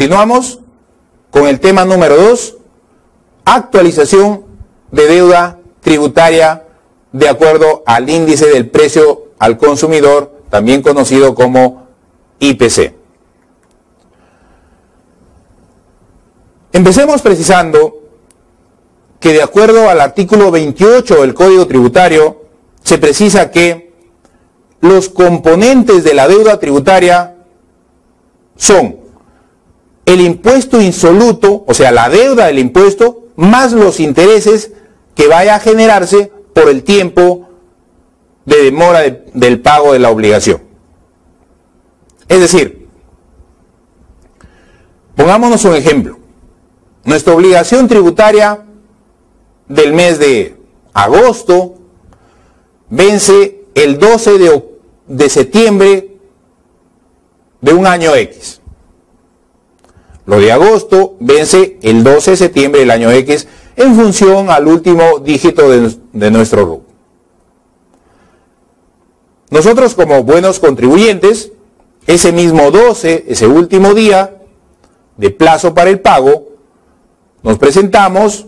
Continuamos con el tema número 2, actualización de deuda tributaria de acuerdo al índice del precio al consumidor, también conocido como IPC. Empecemos precisando que de acuerdo al artículo 28 del Código Tributario, se precisa que los componentes de la deuda tributaria son el impuesto insoluto, o sea, la deuda del impuesto, más los intereses que vaya a generarse por el tiempo de demora del pago de la obligación. Es decir, pongámonos un ejemplo. Nuestra obligación tributaria del mes de agosto vence el 12 de septiembre de un año X. Lo de agosto vence el 12 de septiembre del año X en función al último dígito de nuestro RUC. Nosotros, como buenos contribuyentes, ese mismo 12, ese último día de plazo para el pago, nos presentamos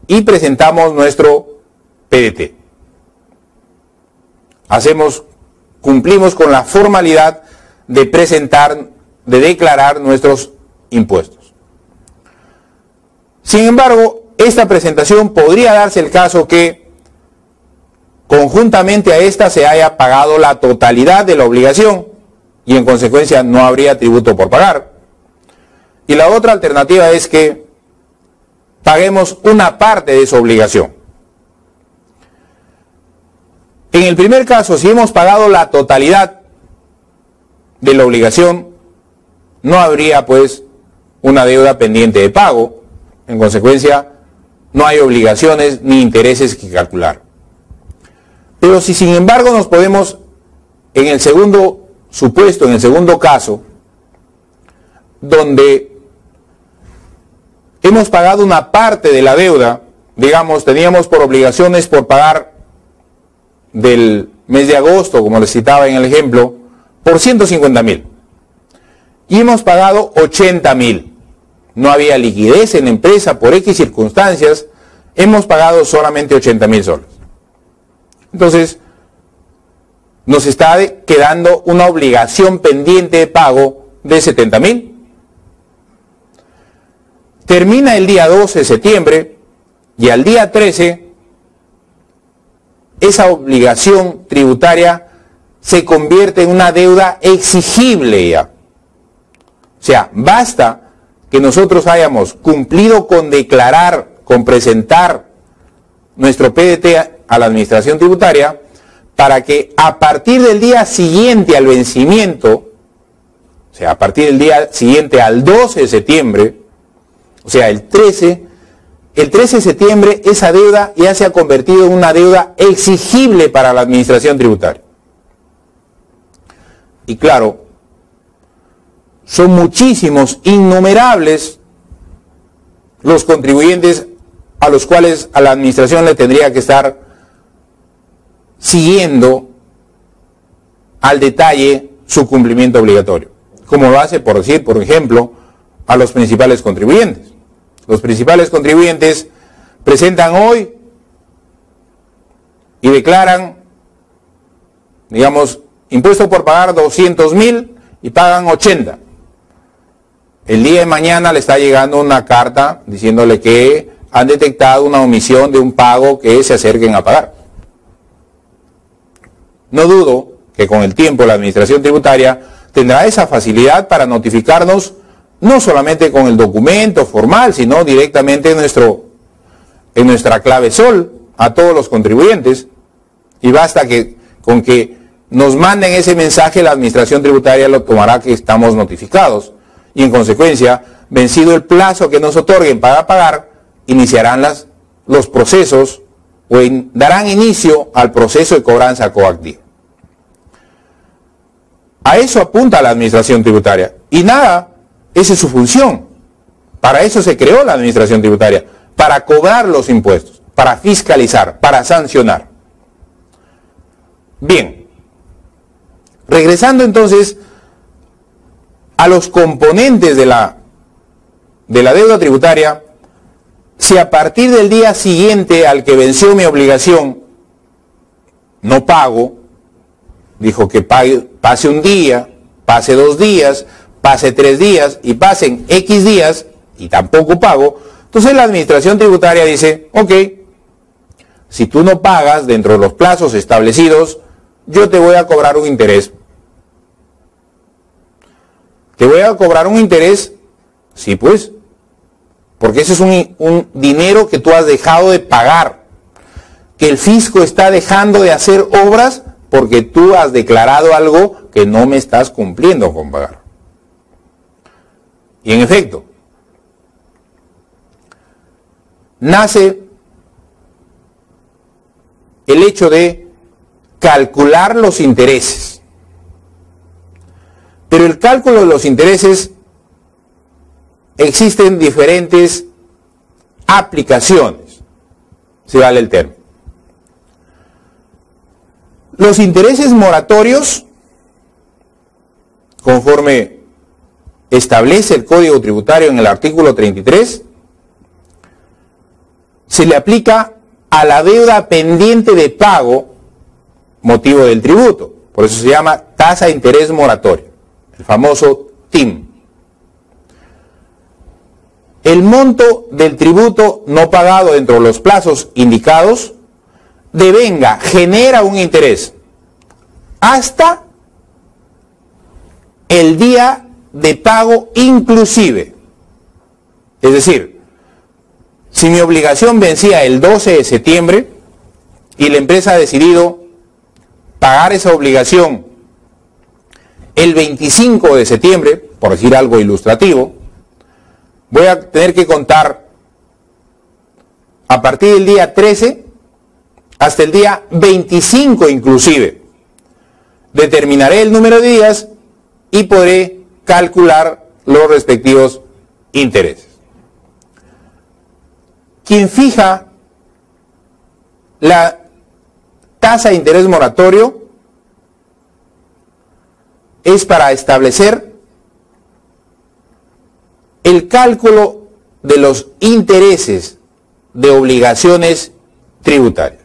y presentamos nuestro PDT. Cumplimos con la formalidad de declarar nuestros impuestos. Sin embargo, esta presentación podría darse el caso que conjuntamente a esta se haya pagado la totalidad de la obligación y en consecuencia no habría tributo por pagar. Y la otra alternativa es que paguemos una parte de esa obligación. En el primer caso, si hemos pagado la totalidad de la obligación, no habría pues una deuda pendiente de pago. En consecuencia, no hay obligaciones ni intereses que calcular. Pero si sin embargo nos podemos, en el segundo supuesto, en el segundo caso, donde hemos pagado una parte de la deuda, digamos, teníamos por obligaciones por pagar del mes de agosto, como les citaba en el ejemplo, por 150.000. Y hemos pagado 80.000. No había liquidez en la empresa por X circunstancias, hemos pagado solamente 80.000 soles. Entonces, nos está quedando una obligación pendiente de pago de 70.000. Termina el día 12 de septiembre y al día 13, esa obligación tributaria se convierte en una deuda exigible ya. O sea, basta que nosotros hayamos cumplido con declarar, con presentar nuestro PDT a la administración tributaria para que a partir del día siguiente al vencimiento, o sea, a partir del día siguiente al 12 de septiembre, o sea, el 13 de septiembre, esa deuda ya se ha convertido en una deuda exigible para la administración tributaria. Y claro, son muchísimos, innumerables los contribuyentes a los cuales a la administración le tendría que estar siguiendo al detalle su cumplimiento obligatorio, como lo hace, por decir, por ejemplo, a los principales contribuyentes. Los principales contribuyentes presentan hoy y declaran, digamos, impuesto por pagar 200.000 y pagan 80. El día de mañana le está llegando una carta diciéndole que han detectado una omisión de un pago que se acerquen a pagar. No dudo que con el tiempo la administración tributaria tendrá esa facilidad para notificarnos no solamente con el documento formal, sino directamente en nuestra clave SOL a todos los contribuyentes, y basta con que nos manden ese mensaje, la administración tributaria lo tomará que estamos notificados, y en consecuencia, vencido el plazo que nos otorguen para pagar, iniciarán los procesos o darán inicio al proceso de cobranza coactiva. A eso apunta la administración tributaria, y nada, esa es su función. Para eso se creó la administración tributaria, para cobrar los impuestos, para fiscalizar, para sancionar. Bien, regresando entonces a los componentes de la deuda tributaria si a partir del día siguiente al que venció mi obligación no pago. Dijo que pase un día, pase 2 días, pase 3 días y pasen X días y tampoco pago. Entonces la administración tributaria dice, ok, si tú no pagas dentro de los plazos establecidos, yo te voy a cobrar un interés. ¿Te voy a cobrar un interés? Sí, pues, porque ese es un dinero que tú has dejado de pagar, que el fisco está dejando de hacer obras porque tú has declarado algo que no me estás cumpliendo con pagar. Y en efecto, nace el hecho de calcular los intereses. Pero el cálculo de los intereses, existen diferentes aplicaciones, si vale el término. Los intereses moratorios, conforme establece el Código Tributario en el artículo 33, se le aplica a la deuda pendiente de pago motivo del tributo. Por eso se llama tasa de interés moratorio, el famoso TIM. El monto del tributo no pagado dentro de los plazos indicados devenga, genera un interés hasta el día de pago inclusive. Es decir, si mi obligación vencía el 12 de septiembre y la empresa ha decidido pagar esa obligación el 25 de septiembre, por decir algo ilustrativo, voy a tener que contar a partir del día 13 hasta el día 25 inclusive. Determinaré el número de días y podré calcular los respectivos intereses. Quien fija la tasa de interés moratorio es para establecer el cálculo de los intereses de obligaciones tributarias.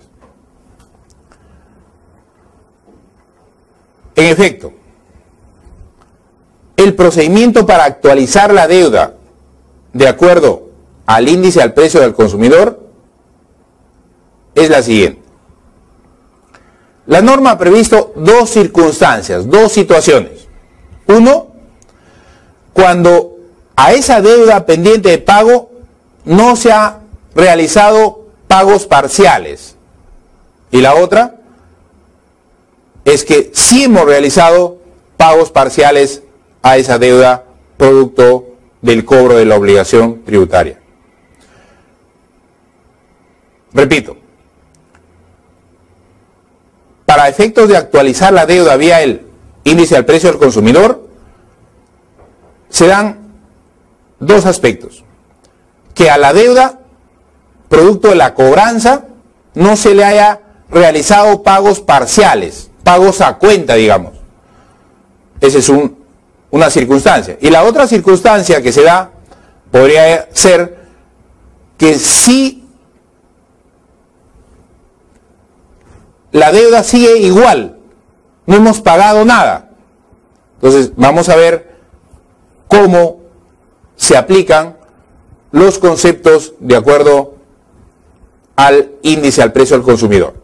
En efecto, el procedimiento para actualizar la deuda de acuerdo al índice al precio del consumidor es la siguiente. La norma ha previsto dos circunstancias, dos situaciones. Uno, cuando a esa deuda pendiente de pago no se ha realizado pagos parciales. Y la otra es que sí hemos realizado pagos parciales a esa deuda producto del cobro de la obligación tributaria. Repito, para efectos de actualizar la deuda vía el índice al precio del consumidor, se dan dos aspectos. Que a la deuda, producto de la cobranza, no se le haya realizado pagos parciales, pagos a cuenta, digamos. Esa es una circunstancia. Y la otra circunstancia que se da podría ser que si la deuda sigue igual, no hemos pagado nada. Entonces vamos a ver cómo se aplican los conceptos de acuerdo al índice al precio del consumidor.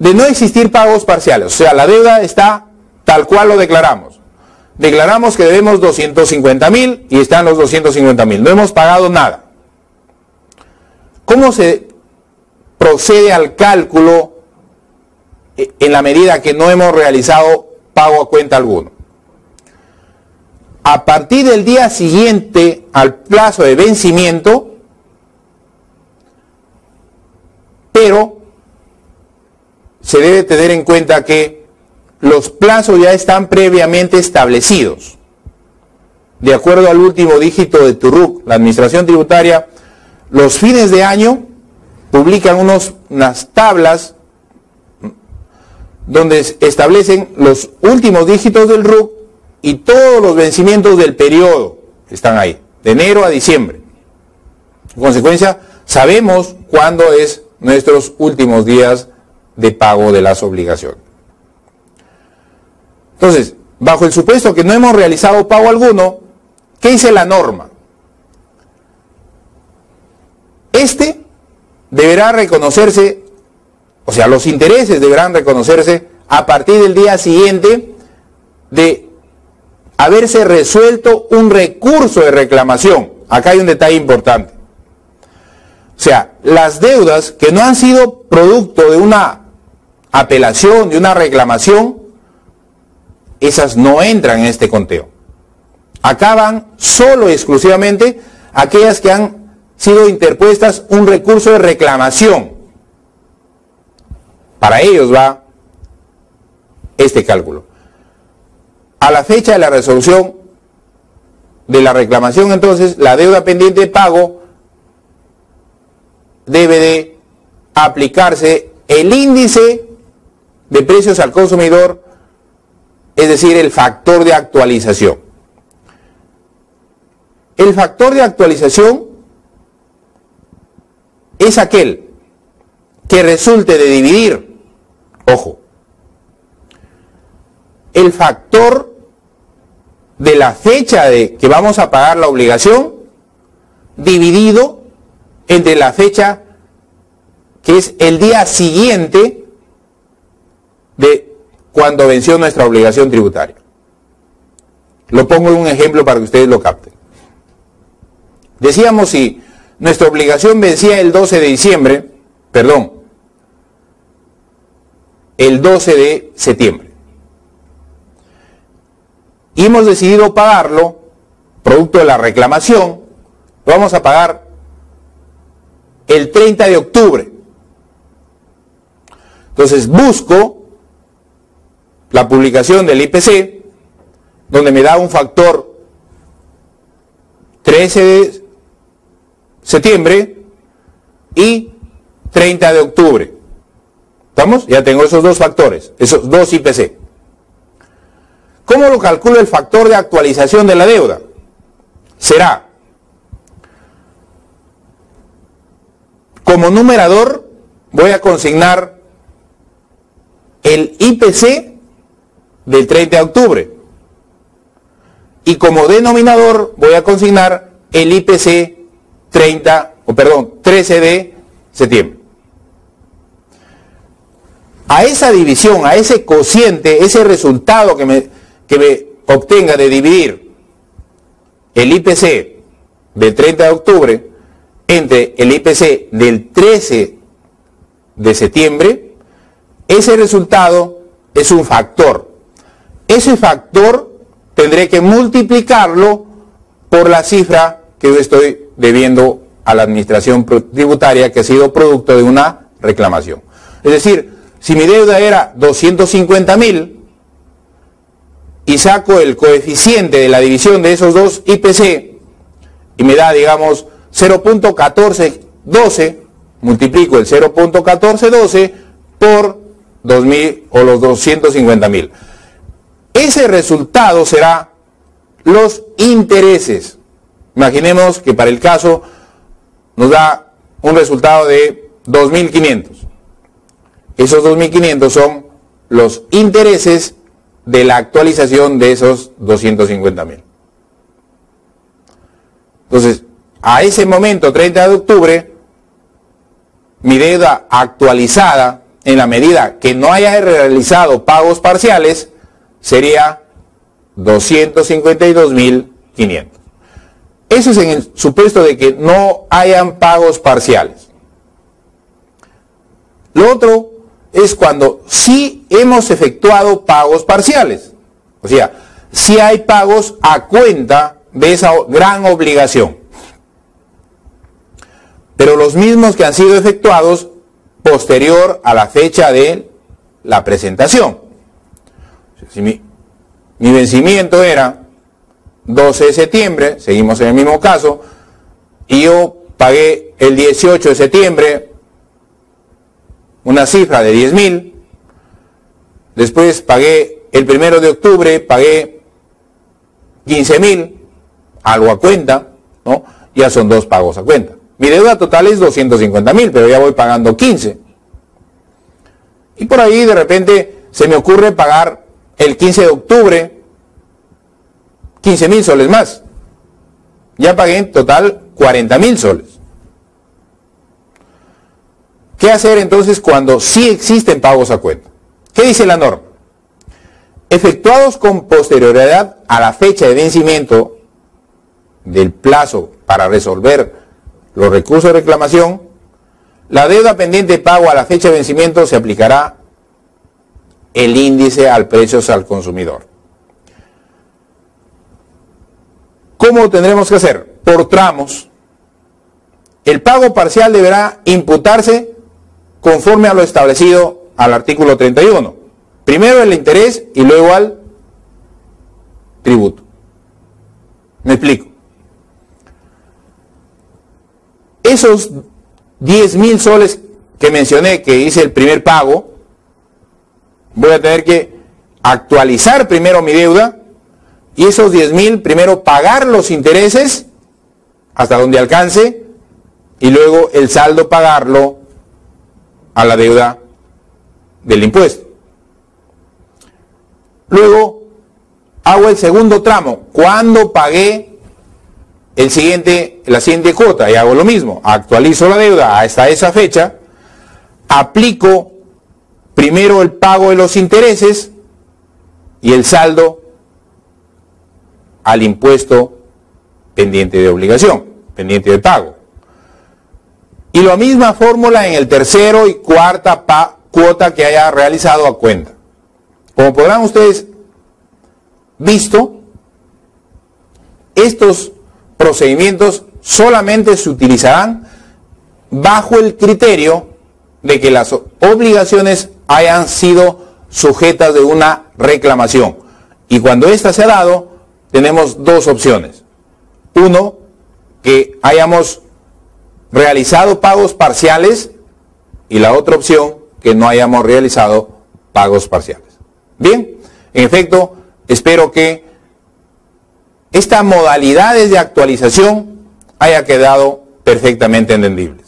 De no existir pagos parciales, o sea, la deuda está tal cual lo declaramos. Declaramos que debemos 250.000 y están los 250.000, no hemos pagado nada. ¿Cómo se procede al cálculo en la medida que no hemos realizado pago a cuenta alguno? A partir del día siguiente al plazo de vencimiento, pero se debe tener en cuenta que los plazos ya están previamente establecidos. De acuerdo al último dígito de tu RUC, la Administración Tributaria, los fines de año publican unas tablas donde establecen los últimos dígitos del RUC y todos los vencimientos del periodo están ahí, de enero a diciembre. En consecuencia, sabemos cuándo es nuestros últimos días de pago de las obligaciones. Entonces, bajo el supuesto que no hemos realizado pago alguno, ¿qué dice la norma? Este deberá reconocerse, o sea, los intereses deberán reconocerse a partir del día siguiente de haberse resuelto un recurso de reclamación. Acá hay un detalle importante. O sea, las deudas que no han sido producto de una apelación, de una reclamación, esas no entran en este conteo. Acá van solo y exclusivamente aquellas que han sido interpuestas un recurso de reclamación. Para ellos va este cálculo. A la fecha de la resolución de la reclamación, entonces, la deuda pendiente de pago debe de aplicarse el índice de precios al consumidor, es decir, el factor de actualización. El factor de actualización es aquel que resulte de dividir, ojo, el factor de la fecha de que vamos a pagar la obligación dividido entre la fecha que es el día siguiente de cuando venció nuestra obligación tributaria. Lo pongo en un ejemplo para que ustedes lo capten. Decíamos, si nuestra obligación vencía el 12 de diciembre, perdón, el 12 de septiembre, y hemos decidido pagarlo, producto de la reclamación, lo vamos a pagar el 30 de octubre. Entonces busco la publicación del IPC, donde me da un factor 13 de septiembre y 30 de octubre. ¿Estamos? Ya tengo esos dos factores, esos dos IPC. ¿Cómo lo calculo el factor de actualización de la deuda? Será, como numerador, voy a consignar el IPC del 30 de octubre. Y como denominador voy a consignar el IPC 13 de septiembre. A esa división, a ese cociente, ese resultado que me obtenga de dividir el IPC del 30 de octubre entre el IPC del 13 de septiembre, ese resultado es un factor. Ese factor tendré que multiplicarlo por la cifra que yo estoy debiendo a la administración tributaria, que ha sido producto de una reclamación. Es decir, si mi deuda era 250.000 y saco el coeficiente de la división de esos dos IPC y me da, digamos, 0.1412, multiplico el 0.1412 por 2.000 o los 250.000. Ese resultado será los intereses. Imaginemos que para el caso nos da un resultado de 2.500. Esos 2.500 son los intereses de la actualización de esos 250.000. Entonces, a ese momento, 30 de octubre, mi deuda actualizada, en la medida que no haya realizado pagos parciales, sería 252.500. Eso es en el supuesto de que no hayan pagos parciales. Lo otro es cuando sí hemos efectuado pagos parciales. O sea, sí hay pagos a cuenta de esa gran obligación, pero los mismos que han sido efectuados posterior a la fecha de la presentación. Si mi vencimiento era 12 de septiembre, seguimos en el mismo caso, y yo pagué el 18 de septiembre una cifra de 10.000, después pagué el 1 de octubre, pagué 15.000, algo a cuenta, ¿no? Ya son 2 pagos a cuenta. Mi deuda total es 250.000, pero ya voy pagando 15. Y por ahí de repente se me ocurre pagar el 15 de octubre 15.000 soles más. Ya pagué en total 40.000 soles. ¿Qué hacer entonces cuando sí existen pagos a cuenta? ¿Qué dice la norma? Efectuados con posterioridad a la fecha de vencimiento del plazo para resolver los recursos de reclamación, la deuda pendiente de pago a la fecha de vencimiento se aplicará el índice al precios al consumidor. ¿Cómo tendremos que hacer? Por tramos. El pago parcial deberá imputarse conforme a lo establecido al artículo 31. Primero el interés y luego al tributo. Me explico. Esos 10.000 soles que mencioné que hice el primer pago, voy a tener que actualizar primero mi deuda y esos 10.000 primero pagar los intereses hasta donde alcance y luego el saldo pagarlo a la deuda del impuesto. Luego hago el segundo tramo, cuando pagué la siguiente cuota, y hago lo mismo, actualizo la deuda hasta esa fecha, aplico primero el pago de los intereses y el saldo al impuesto pendiente de obligación, pendiente de pago. Y la misma fórmula en el tercero y cuarta cuota que haya realizado a cuenta. Como podrán ustedes visto, estos procedimientos solamente se utilizarán bajo el criterio de que las obligaciones hayan sido sujetas de una reclamación. Y cuando ésta se ha dado, tenemos dos opciones. Uno, que hayamos realizado pagos parciales, y la otra opción, que no hayamos realizado pagos parciales. Bien, en efecto, espero que esta modalidad de actualización haya quedado perfectamente entendible.